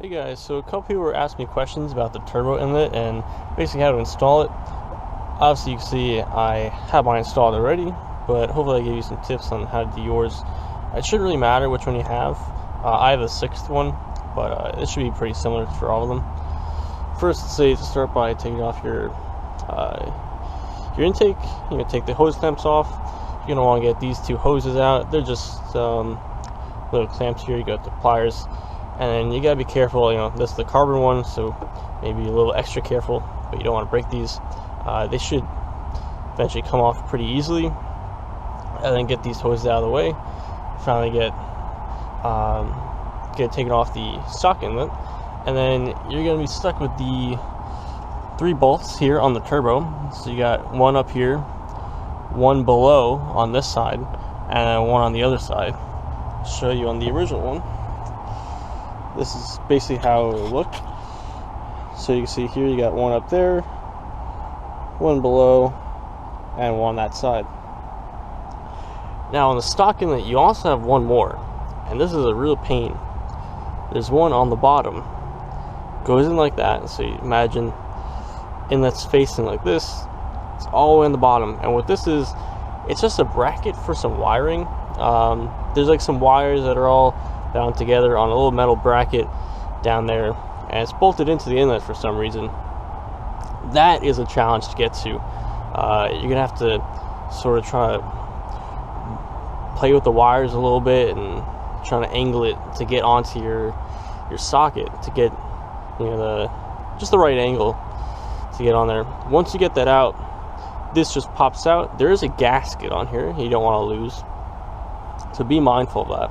Hey guys, so a couple people were asking me questions about the turbo inlet and basically how to install it. Obviously you can see I have mine installed already, but hopefully I gave you some tips on how to do yours. It shouldn't really matter which one you have. I have a sixth one, but it should be pretty similar for all of them. First, let's say to start by taking off your intake. You're going to take the hose clamps off. You're going to want to get these two hoses out. They're just little clamps here. You got the pliers. And then you gotta be careful, this is the carbon one, so maybe a little extra careful, but you don't want to break these. They should eventually come off pretty easily. And then get these hoses out of the way. Finally get taken off the stock inlet. And then you're gonna be stuck with the 3 bolts here on the turbo. So you got one up here, one below on this side, and one on the other side. I'll show you on the original one. This is basically how it will look. So you can see here you got one up there, one below, and one on that side. Now on the stock inlet you also have one more, and this is a real pain. There's one on the bottom, goes in like that. So you imagine inlet's facing like this. It's all the way in the bottom, and what this is, it's just a bracket for some wiring. There's like some wires that are all down together on a little metal bracket down there, and it's bolted into the inlet for some reason. That is a challenge to get to. You're gonna have to sort of try to play with the wires a little bit and trying to angle it to get onto your socket to get just the right angle to get on there. Once you get that out, this just pops out. There is a gasket on here you don't want to lose, so be mindful of that.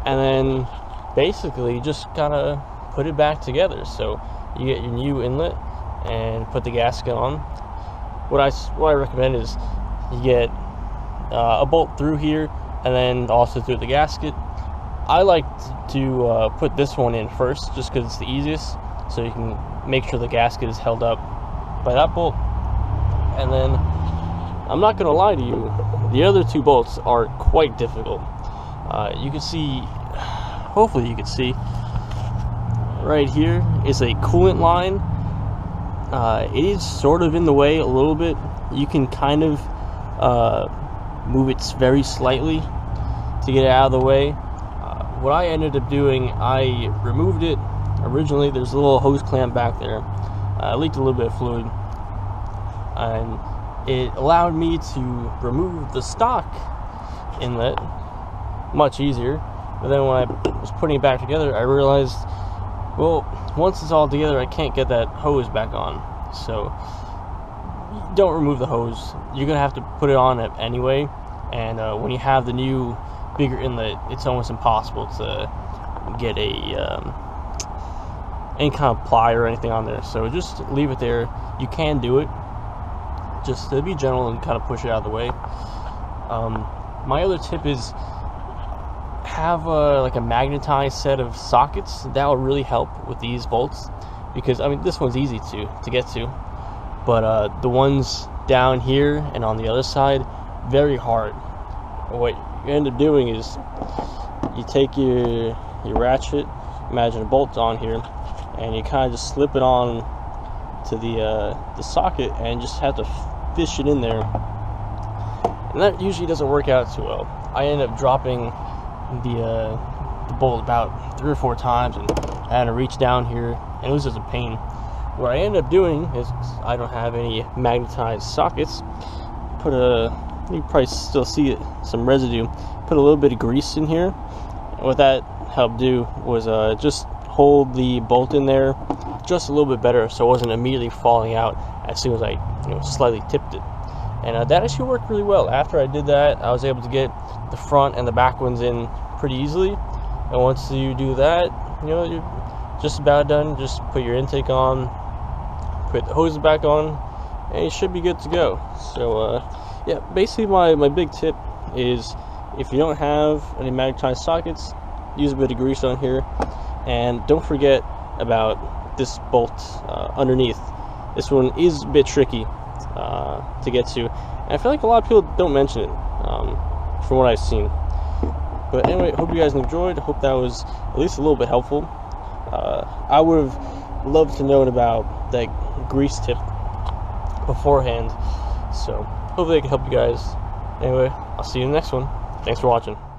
And then basically you just gotta put it back together. So you get your new inlet and put the gasket on. What I recommend is you get a bolt through here and then also through the gasket. I like to put this one in first just because it's the easiest, so you can make sure the gasket is held up by that bolt. And then I'm not gonna lie to you, the other 2 bolts are quite difficult. You can see, hopefully you can see, right here is a coolant line. It is sort of in the way a little bit. You can kind of move it very slightly to get it out of the way. What I ended up doing, I removed it. Originally there's a little hose clamp back there. I leaked a little bit of fluid, and it allowed me to remove the stock inlet much easier. But then when I was putting it back together, I realized, well, once it's all together, I can't get that hose back on. So don't remove the hose. You're gonna have to put it on anyway, and when you have the new bigger inlet, it's almost impossible to get any kind of ply or anything on there. So just leave it there. You can do it, just to be gentle and kind of push it out of the way. My other tip is have like a magnetized set of sockets. That will really help with these bolts, because I mean this one's easy to get to, but the ones down here and on the other side, very hard. What you end up doing is you take your ratchet, imagine a bolt on here, and you kind of just slip it on to the socket and just have to fish it in there, and that usually doesn't work out too well. I end up dropping the bolt about 3 or 4 times, and I had to reach down here, and it was just a pain. What I ended up doing is, I don't have any magnetized sockets, you can probably still see it, some residue, put a little bit of grease in here, and what that helped do was just hold the bolt in there just a little bit better, so it wasn't immediately falling out as soon as I slightly tipped it. And that actually worked really well. After I did that, I was able to get the front and the back ones in pretty easily. And once you do that, you're just about done. Just put your intake on, put the hoses back on, and you should be good to go. So yeah, basically my big tip is, if you don't have any magnetized sockets, use a bit of grease on here, and don't forget about this bolt underneath. This one is a bit tricky to get to, and I feel like a lot of people don't mention it from what I've seen. But anyway, hope you guys enjoyed. Hope that was at least a little bit helpful. I would have loved to know about that grease tip beforehand. So hopefully I can help you guys. Anyway, I'll see you in the next one. Thanks for watching.